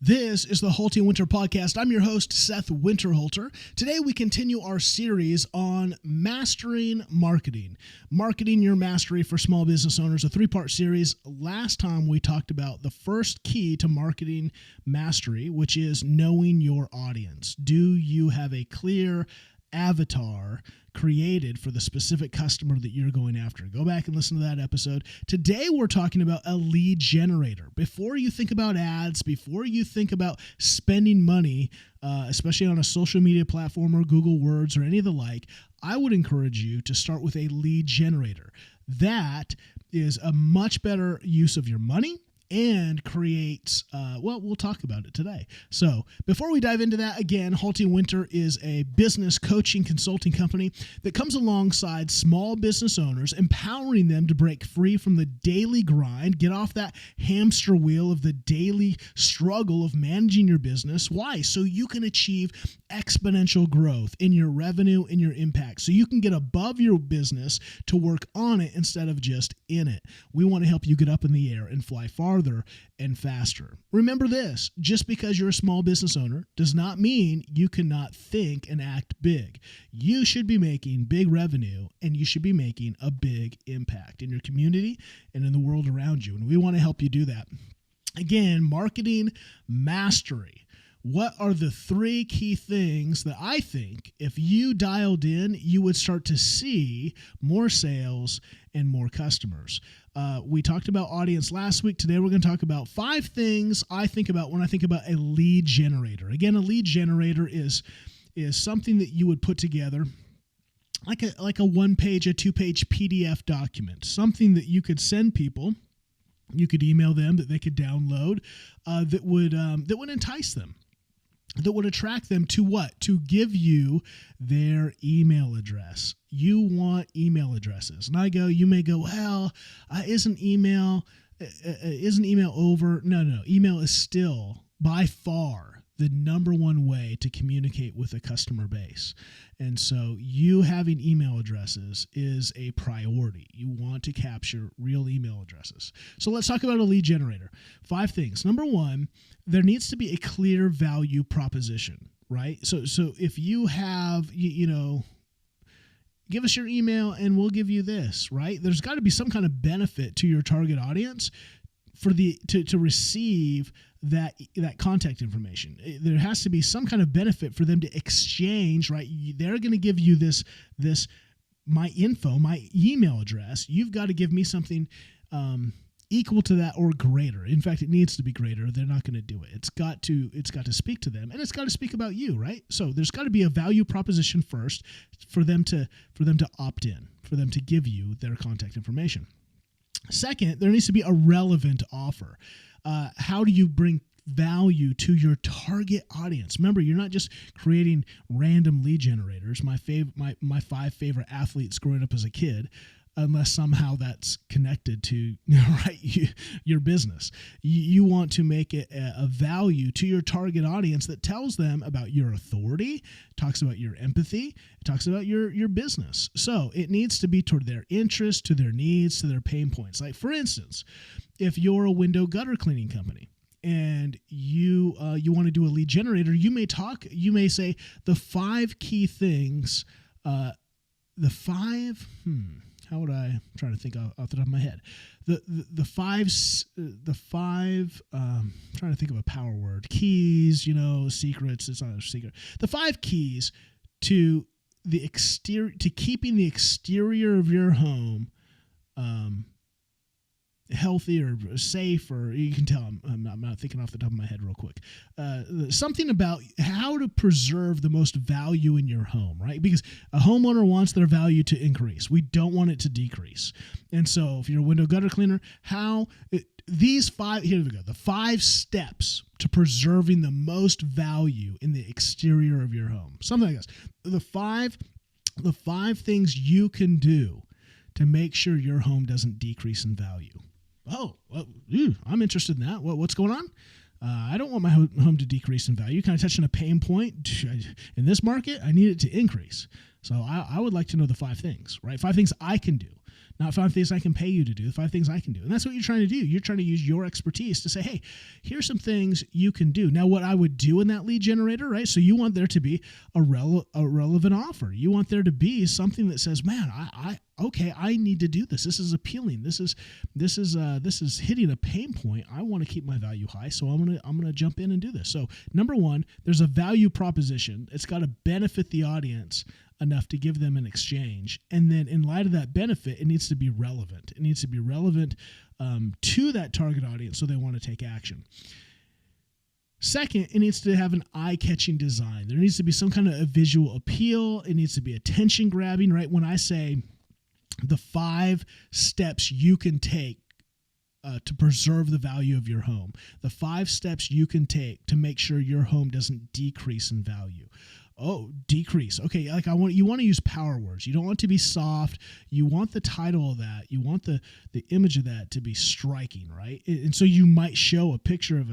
This is the HaltingWinter Podcast. I'm your host, Seth Winterhalter. Today we continue our series on mastering marketing. Marketing your mastery for small business owners, a three-part series. Last time we talked about the first key to marketing mastery, which is knowing your audience. Do you have a clear avatar created for the specific customer that you're going after? Go back and listen to that episode. Today we're talking about a lead generator. Before you think about ads, before you think about spending money, especially on a social media platform or Google Words or any of the like, I would encourage you to start with a lead generator. That is a much better use of your money and creates, we'll talk about it today. So before we dive into that, again, HaltingWinter is a business coaching consulting company that comes alongside small business owners, empowering them to break free from the daily grind, get off that hamster wheel of the daily struggle of managing your business. Why? So you can achieve exponential growth in your revenue and your impact. So you can get above your business to work on it instead of just in it. We want to help you get up in the air and fly farther and faster. Remember this, just because you're a small business owner does not mean you cannot think and act big. You should be making big revenue and you should be making a big impact in your community and in the world around you. And we want to help you do that. Again, marketing mastery. What are the three key things that I think if you dialed in, you would start to see more sales and more customers? We talked about audience last week. Today we're going to talk about 5 things I think about when I think about a lead generator. Again, a lead generator is something that you would put together like a 1-page, a 2-page PDF document, something that you could send people. You could email them that they could download that would entice them. That would attract them to what? To give you their email address. You want email addresses. And you may go, well, isn't email over? No. Email is still by far the number one way to communicate with a customer base. And so you having email addresses is a priority. You want to capture real email addresses. So let's talk about a lead generator. 5 things. Number 1, there needs to be a clear value proposition, right? So if you have, give us your email and we'll give you this, right? There's got to be some kind of benefit to your target audience for to receive that contact information. There has to be some kind of benefit for them to exchange, right? They're going to give you this my info, my email address. You've got to give me something equal to that or greater. In fact, it needs to be greater. They're not going to do it. It's got to speak to them, and it's got to speak about you, right? So there's got to be a value proposition first for them to opt in, for them to give you their contact information. Second, there needs to be a relevant offer. How do you bring value to your target audience? Remember, you're not just creating random lead generators. My 5 favorite athletes growing up as a kid, unless somehow that's connected to your business. You want to make it a value to your target audience that tells them about your authority, talks about your empathy, talks about your business. So it needs to be toward their interests, to their needs, to their pain points. Like, for instance, if you're a window gutter cleaning company and you want to do a lead generator, you may say the 5 key things, how would I'm trying to think off the top of my head. The five, trying to think of a power word. Keys, secrets. It's not a secret. The 5 keys to the exterior, to keeping the exterior of your home healthy or safe, or you can tell I'm not thinking off the top of my head real quick. Something about how to preserve the most value in your home, right? Because a homeowner wants their value to increase. We don't want it to decrease. And so if you're a window gutter cleaner, these 5, here we go, the 5 steps to preserving the most value in the exterior of your home. Something like this. The five things you can do to make sure your home doesn't decrease in value. Oh, well, I'm interested in that. What's going on? I don't want my home to decrease in value. Kind of touching a pain point. In this market, I need it to increase. So I would like to know the 5 things, right? 5 things I can do not 5 things I can pay you to do, 5 things I can do. And that's what you're trying to do. You're trying to use your expertise to say, hey, here's some things you can do. Now, what I would do in that lead generator, right? So you want there to be a relevant offer. You want there to be something that says, man, I need to do this. This is appealing. This is hitting a pain point. I want to keep my value high, so I'm gonna jump in and do this. So number one, there's a value proposition. It's got to benefit the audience enough to give them an exchange, and then in light of that benefit, it needs to be relevant. It needs to be relevant to that target audience, so they want to take action. Second, it needs to have an eye-catching design. There needs to be some kind of a visual appeal. It needs to be attention-grabbing, right? When I say the 5 steps you can take to preserve the value of your home, the 5 steps you can take to make sure your home doesn't decrease in value. Oh, decrease. Okay, like you want to use power words. You don't want to be soft. You want the title of that. You want the image of that to be striking, right? And so you might show a picture of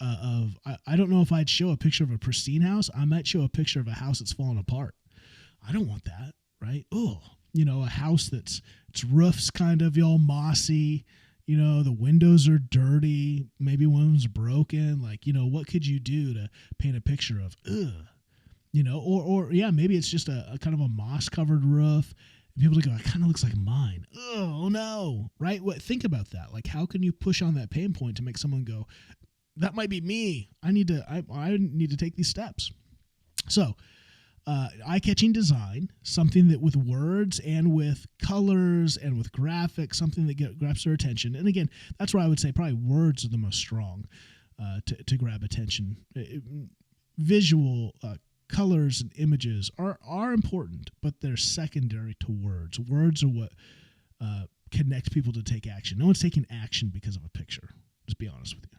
I don't know if I'd show a picture of a pristine house. I might show a picture of a house that's falling apart. I don't want that, right? Oh, a house its roof's kind of all mossy. The windows are dirty. Maybe one's broken. Like, what could you do to paint a picture of, or maybe it's just a kind of a moss covered roof. And people go, it kind of looks like mine. Oh no. Right. Think about that. Like, how can you push on that pain point to make someone go, that might be me. I need to take these steps. So, eye-catching design, something that with words and with colors and with graphics, something that grabs their attention. And again, that's where I would say probably words are the most strong to grab attention. Visual colors and images are important, but they're secondary to words. Words are what connect people to take action. No one's taking action because of a picture. Just be honest with you.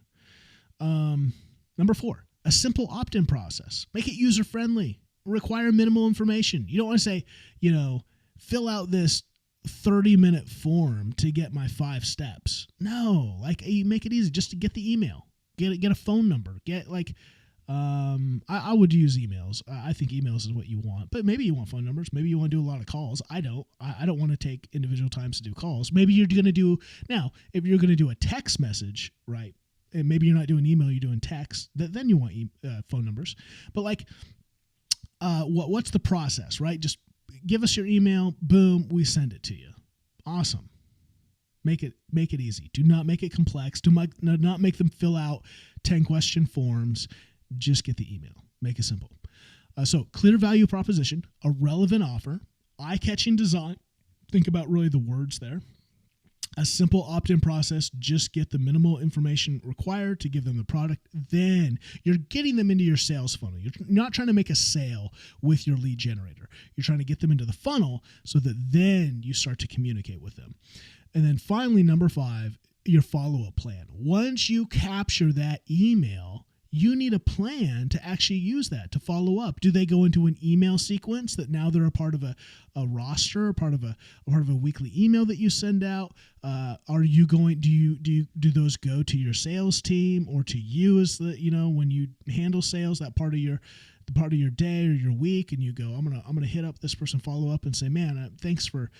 Number 4, a simple opt-in process. Make it user-friendly. Require minimal information. You don't want to say, fill out this 30-minute form to get my 5 steps. No, like you make it easy just to get the email, get a phone number, I would use emails. I think emails is what you want, but maybe you want phone numbers. Maybe you want to do a lot of calls. I don't want to take individual times to do calls. Maybe you're going to do now, if you're going to do a text message, right? And maybe you're not doing email, you're doing text, then you want phone numbers. But what's the process, right? Just give us your email, boom, we send it to you. Awesome. Make it easy. Do not make it complex. Do not make them fill out 10-question forms. Just get the email. Make it simple. So clear value proposition, a relevant offer, eye-catching design. Think about really the words there. A simple opt-in process, just get the minimal information required to give them the product. Then you're getting them into your sales funnel. You're not trying to make a sale with your lead generator. You're trying to get them into the funnel so that then you start to communicate with them. And then finally, number 5, your follow-up plan. Once you capture that email, you need a plan to actually use that to follow up. Do they go into an email sequence that now they're a part of a roster, part of a weekly email that you send out? Are you going? Do those go to your sales team or to you as when you handle sales, that part of your day or your week, and you go, I'm gonna hit up this person, follow up, and say, man, thanks for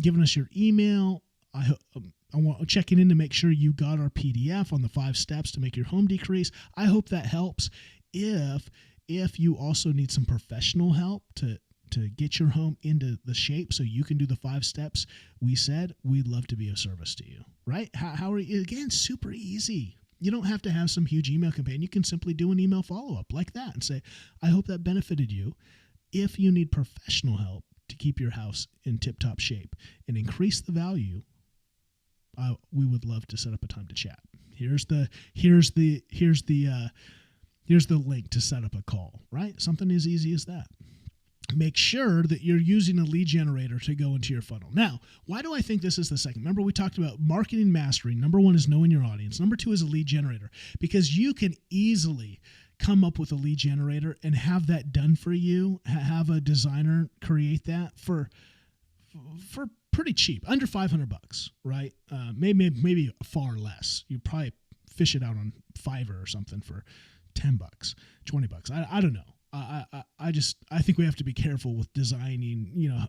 giving us your email. I want checking in to make sure you got our PDF on the 5 steps to make your home decrease. I hope that helps. If you also need some professional help to get your home into the shape so you can do the 5 steps we said, we'd love to be of service to you, right? How are you? Again, super easy. You don't have to have some huge email campaign. You can simply do an email follow-up like that and say, I hope that benefited you. If you need professional help to keep your house in tip-top shape and increase the value, we would love to set up a time to chat. Here's the link to set up a call, right? Something as easy as that. Make sure that you're using a lead generator to go into your funnel. Now, why do I think this is the second? Remember, we talked about marketing mastery. Number 1 is knowing your audience. Number 2 is a lead generator, because you can easily come up with a lead generator and have that done for you. Have a designer create that for pretty cheap, under $500, right? Maybe far less. You probably fish it out on Fiverr or something for $10, $20. I don't know. I think we have to be careful with designing.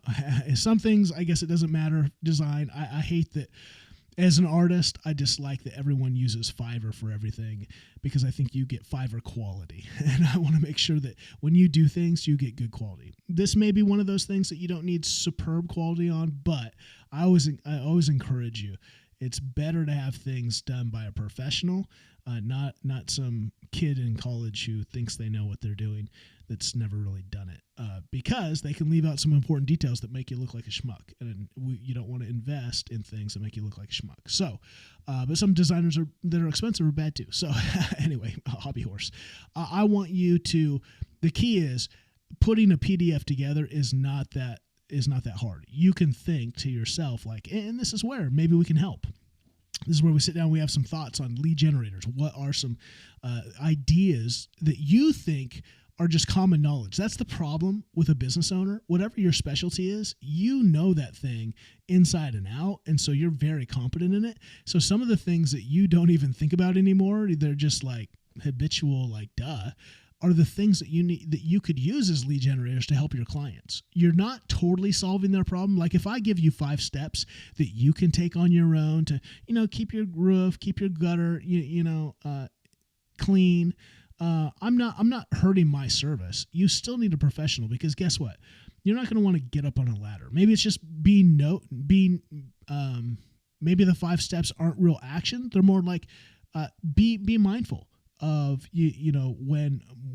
Some things, I guess it doesn't matter design. I hate that. As an artist, I dislike that everyone uses Fiverr for everything, because I think you get Fiverr quality. And I want to make sure that when you do things, you get good quality. This may be one of those things that you don't need superb quality on, but I always encourage you. It's better to have things done by a professional, not some kid in college who thinks they know what they're doing that's never really done it, because they can leave out some important details that make you look like a schmuck, and you don't want to invest in things that make you look like a schmuck. So, but some designers that are expensive are bad too. So anyway, hobby horse. I want you to, the key is putting a PDF together is not that hard. You can think to yourself like, and this is where maybe we can help. This is where we sit down. We have some thoughts on lead generators. What are some ideas that you think are just common knowledge? That's the problem with a business owner. Whatever your specialty is, you know that thing inside and out, and so you're very competent in it. So some of the things that you don't even think about anymore, they're just like habitual, like duh, are the things that you could use as lead generators to help your clients. You're not totally solving their problem. Like if I give you 5 steps that you can take on your own to, keep your roof, keep your gutter, clean. I'm not hurting my service. You still need a professional, because guess what? You're not going to want to get up on a ladder. Maybe it's just maybe the 5 steps aren't real action. They're more like, be mindful of,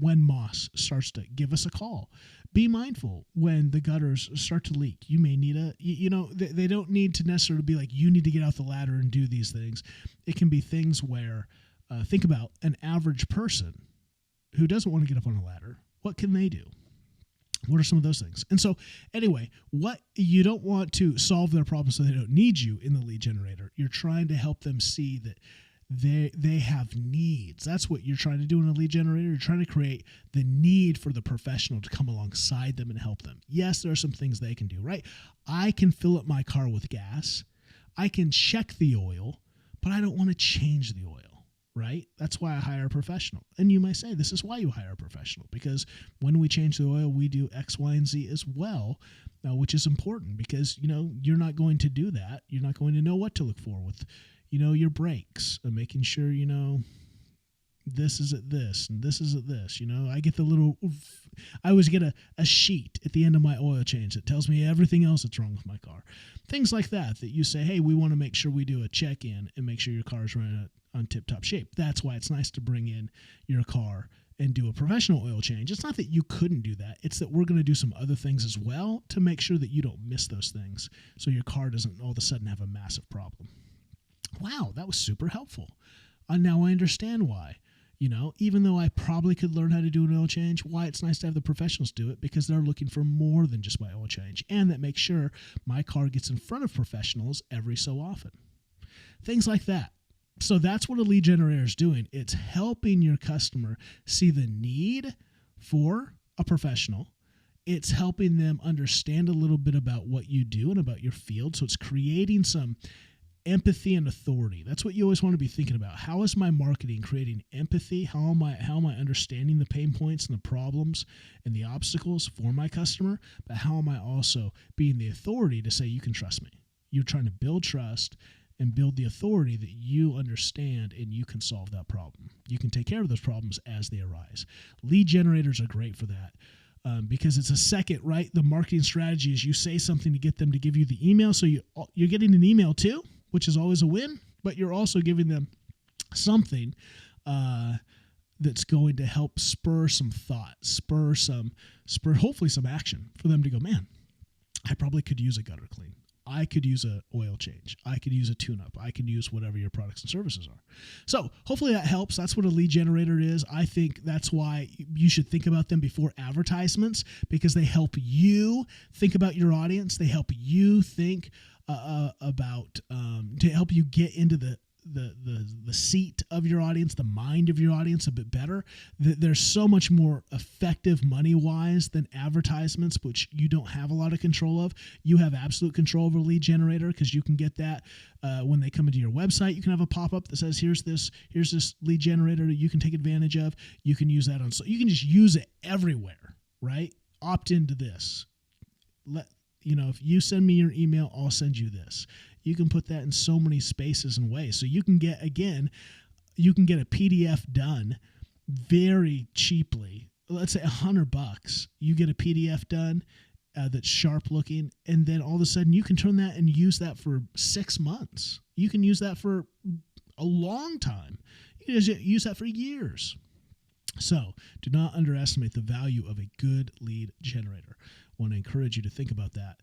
when moss starts to give us a call. Be mindful when the gutters start to leak. You may need they don't need to necessarily be like, you need to get out the ladder and do these things. It can be things where, think about an average person who doesn't want to get up on a ladder. What can they do? What are some of those things? And so anyway, what you don't want to solve their problem so they don't need you in the lead generator. You're trying to help them see that they have needs. That's what you're trying to do in a lead generator. You're trying to create the need for the professional to come alongside them and help them. Yes, there are some things they can do, right? I can fill up my car with gas. I can check the oil, but I don't want to change the oil, right? That's why I hire a professional. And you might say, this is why you hire a professional, because when we change the oil, we do X, Y, and Z as well, which is important because, you're not going to do that. You're not going to know what to look for with your brakes, and making sure, this is at this and this is at this. I always get a sheet at the end of my oil change that tells me everything else that's wrong with my car. Things like that you say, hey, we want to make sure we do a check-in and make sure your car is running on tip-top shape. That's why it's nice to bring in your car and do a professional oil change. It's not that you couldn't do that. It's that we're going to do some other things as well to make sure that you don't miss those things, so your car doesn't all of a sudden have a massive problem. Wow, that was super helpful. Now I understand why, even though I probably could learn how to do an oil change, why it's nice to have the professionals do it, because they're looking for more than just my oil change, and that makes sure my car gets in front of professionals every so often. Things like that. So that's what a lead generator is doing. It's helping your customer see the need for a professional. It's helping them understand a little bit about what you do and about your field. So it's creating some empathy and authority. That's what you always want to be thinking about. How is my marketing creating empathy? How am I understanding the pain points and the problems and the obstacles for my customer? But how am I also being the authority to say, you can trust me? You're trying to build trust and build the authority that you understand and you can solve that problem. You can take care of those problems as they arise. Lead generators are great for that. Because it's a second, right? The marketing strategy is you say something to get them to give you the email. So you're getting an email too, which is always a win, but you're also giving them something that's going to help spur some thought, spur hopefully some action for them to go, man, I probably could use a gutter clean. I could use an oil change. I could use a tune-up. I could use whatever your products and services are. So hopefully that helps. That's what a lead generator is. I think that's why you should think about them before advertisements, because they help you think about your audience. They help you think about to help you get into the the seat of your audience, the mind of your audience a bit better. They're so much more effective money-wise than advertisements, which you don't have a lot of control of. You have absolute control over lead generator because you can get that when they come into your website. You can have a pop-up that says, here's this lead generator that you can take advantage of. You can use that so you can just use it everywhere, right? Opt into this. If you send me your email, I'll send you this. You can put that in so many spaces and ways. So you can get a PDF done very cheaply. Let's say $100. You get a PDF done that's sharp looking, and then all of a sudden you can turn that and use that for 6 months. You can use that for a long time. You can just use that for years. So do not underestimate the value of a good lead generator. I want to encourage you to think about that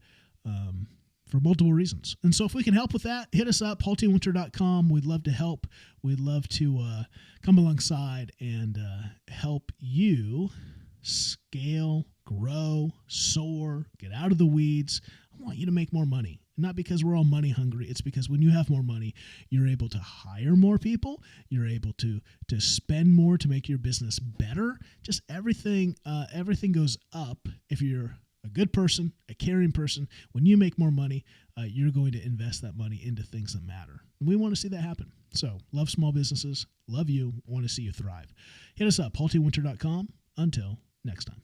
for multiple reasons. And so if we can help with that, hit us up, HaltingWinter.com. We'd love to help. We'd love to come alongside and help you scale, grow, soar, get out of the weeds. I want you to make more money. Not because we're all money hungry. It's because when you have more money, you're able to hire more people. You're able to spend more to make your business better. Just everything goes up if you're a good person, a caring person. When you make more money, you're going to invest that money into things that matter. And we want to see that happen. So love small businesses. Love you. Want to see you thrive. Hit us up, HaltingWinter.com. Until next time.